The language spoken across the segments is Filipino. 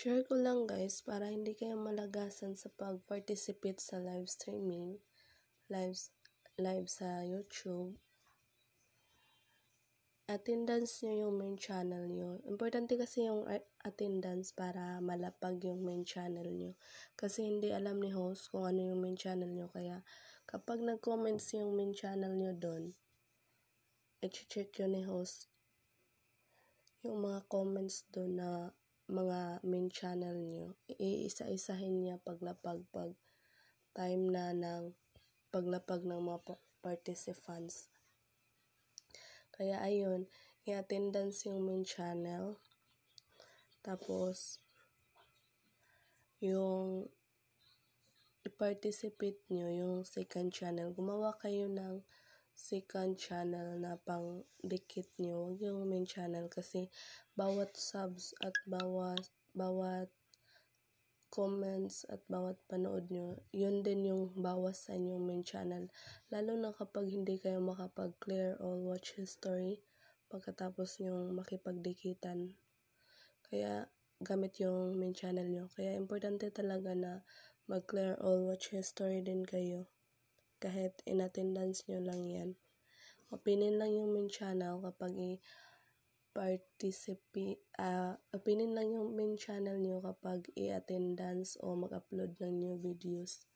Share ko lang guys para hindi kayo malagasan sa pag-participate sa live streaming, live sa YouTube. Attendance nyo yung main channel nyo. Importante kasi yung attendance para malapag yung main channel nyo. Kasi hindi alam ni host kung ano yung main channel nyo. Kaya kapag nag-comments yung main channel nyo doon, i-check yun ni host yung mga comments doon na mga main channel nyo. Iisa-isahin niya paglapag pag time na ng paglapag ng mga participants. Kaya ayun, i-attendance yung main channel. Tapos, yung i-participate nyo yung second channel. Gumawa kayo ng second channel na pang dikit nyo. Huwag yung main channel kasi bawat subs at bawat comments at bawat panood nyo, yun din yung bawas sa inyong main channel. Lalo na kapag hindi kayo makapag-clear all watch history pagkatapos yung makipagdikitan. Kaya gamit yung main channel nyo. Kaya importante talaga na mag-clear all watch history din kayo. Kahit in attendance nyo lang yan. Opinin lang yung main channel kapag opinin lang yung main channel nyo kapag i-attendance o mag-upload ng new videos.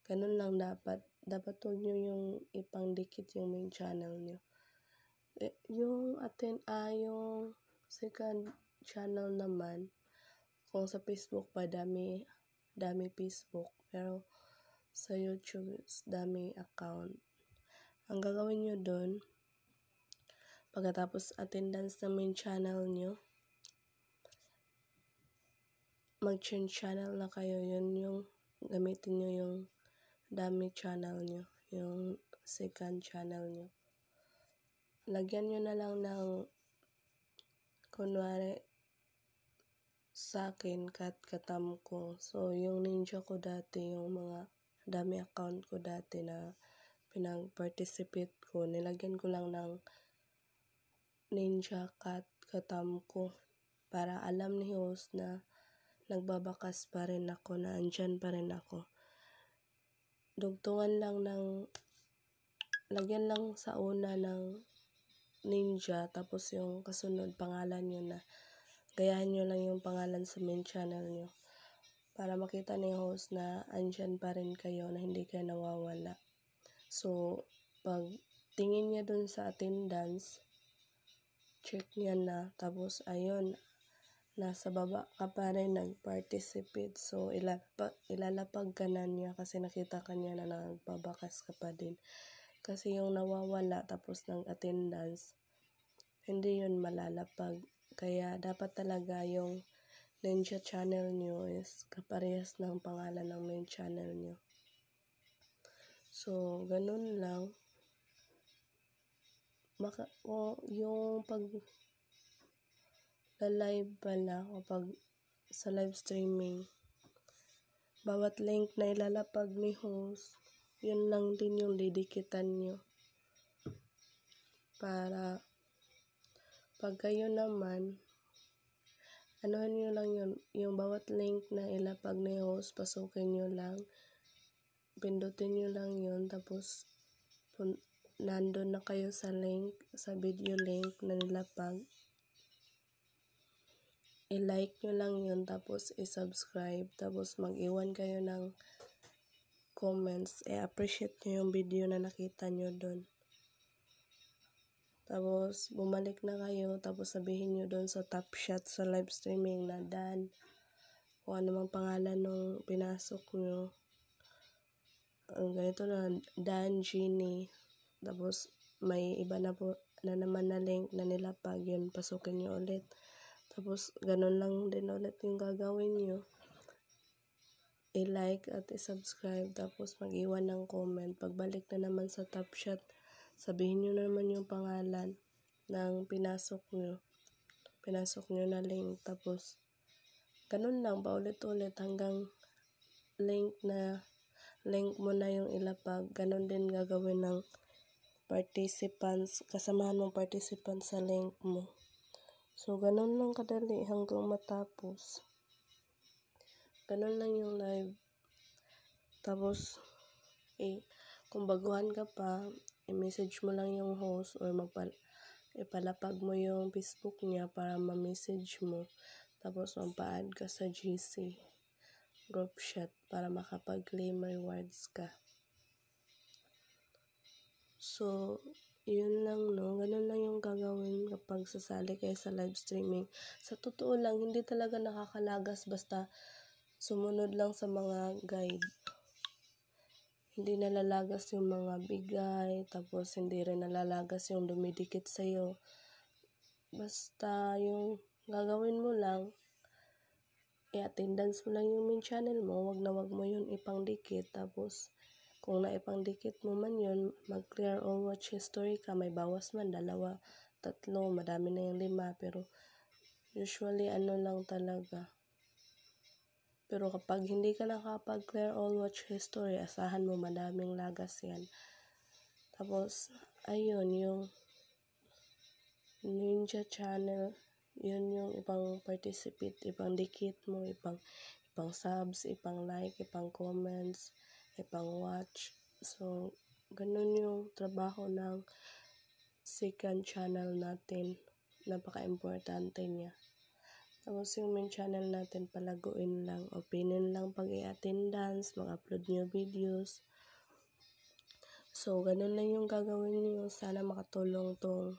Ganun lang dapat. Dapat huwag nyo yung ipangdikit yung main channel nyo. Yung second channel naman, kung sa Facebook pa, dami Facebook. Pero sa YouTube, dami account. Ang gagawin nyo doon, pagkatapos attendance ng main channel nyo, mag-change channel na kayo. Yun yung gamitin nyo yung dami channel nyo, yung second channel nyo. Lagyan nyo na lang ng, kunwari, sa akin, katam ko. So, yung ninja ko dati, yung mga dami account ko dati na pinag-participate ko, nilagyan ko lang ng ninja katam ko para alam ni host na nagbabakas pa rin ako, na andyan pa rin ako. Dugtungan lang lagyan lang sa una ng ninja, tapos yung kasunod pangalan nyo na. Gayahin nyo lang yung pangalan sa main channel nyo para makita ni host na andyan pa rin kayo, na hindi kayo nawawala. So, pag tingin niya dun sa attendance, check niya na, tapos ayun, nasa baba ka pa rin nag-participate. So, ilalapag ka na niya kasi nakita ka niya na nagbabakas ka pa din. Kasi yung nawawala tapos ng attendance, hindi yun malalapag. Kaya dapat talaga yung ninja channel nyo is kaparehas ng pangalan ng main channel nyo. So, ganun lang. Yung pag live pala, kapag sa live streaming, bawat link na ilalapag ni host, yun lang din yung didikitan nyo. Para pag kayo naman, anuhan nyo lang yun, yung bawat link na ilapag ni host, pasukin nyo lang, pindutin nyo lang yun, tapos nandun na kayo sa link, sa video link na nilapag. I-like nyo lang yun, tapos i-subscribe, tapos mag-iwan kayo ng comments. I-appreciate nyo yung video na nakita nyo dun. Tapos bumalik na kayo, tapos sabihin nyo dun sa top shot sa live streaming na Dan, kung ano mang pangalan nung pinasok nyo. Ganito na, Dan Genie. Tapos may iba na po na naman na link na nilapag, yun pasukin nyo ulit. Tapos ganun lang din ulit yung gagawin nyo. I-like at i-subscribe, tapos mag-iwan ng comment. Pagbalik na naman sa top shot, sabihin nyo naman yung pangalan ng pinasok nyo na link. Tapos ganun lang paulit-ulit hanggang link mo na yung ilapag. Ganun din gagawin ng participants, kasamahan mong participants sa link mo. So, ganun lang kadali hanggang matapos. Ganun lang yung live. Tapos, kung baguhan ka pa, i-message mo lang yung host or ipalapag mo yung Facebook niya para ma-message mo. Tapos, magpa-add ka sa GC group chat para makapag-claim rewards ka. So, yun lang, no? Ganun lang yung gagawin kapag sasali kayo sa live streaming. Sa totoo lang, hindi talaga nakakalagas basta sumunod lang sa mga guide. Hindi nalalagas yung mga bigay, tapos hindi rin nalalagas yung dumidikit sa'yo. Basta yung gagawin mo lang, i-attendance mo lang yung main channel mo, wag mo yun ipangdikit. Tapos, kung naipangdikit mo man yun, mag-clear all watch history ka, may bawas man, 2, 3, madami na yung 5, pero usually lang talaga. Pero kapag hindi ka nakapag-clear all watch history, asahan mo madaming lagas yan. Tapos, ayun, yung Ninja channel, yun yung ipang participate, ipang dikit mo, ipang subs, ipang like, ipang comments, ipang watch. So, ganun yung trabaho ng second channel natin. Napaka-importante niya. Tapos yung main channel natin, palaguin lang, opinion lang pag i-attendance, mag-upload new videos. So, ganun lang yung gagawin niyo. Sana makatulong tong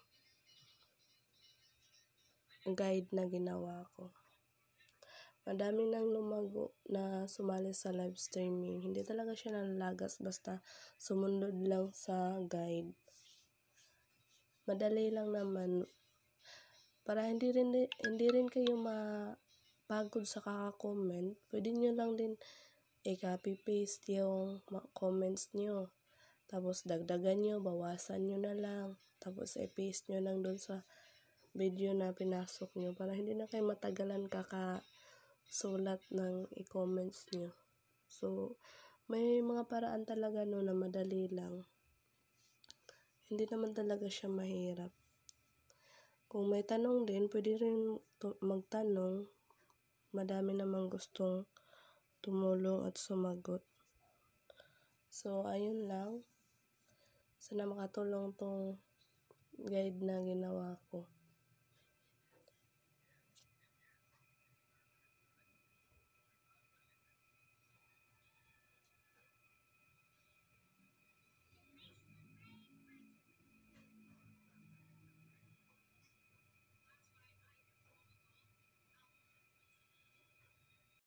guide na ginawa ko. Madami nang lumago na sumali sa live streaming. Hindi talaga siya nalalagas basta sumunod lang sa guide. Madali lang naman. Para hindi rin kayo mapagod sa kaka-comment, pwede nyo lang din i-copy paste yung comments nyo. Tapos dagdagan nyo, bawasan nyo na lang. Tapos i-paste nyo lang dun sa video na pinasok nyo para hindi na kayo matagalan kakasulat ng i-comments nyo. So, may mga paraan talaga no na madali lang. Hindi naman talaga siya mahirap. Kung may tanong din, pwede rin magtanong. Madami namang gustong tumulong at sumagot. So, ayun lang. Sana makatulong tong guide na ginawa ko.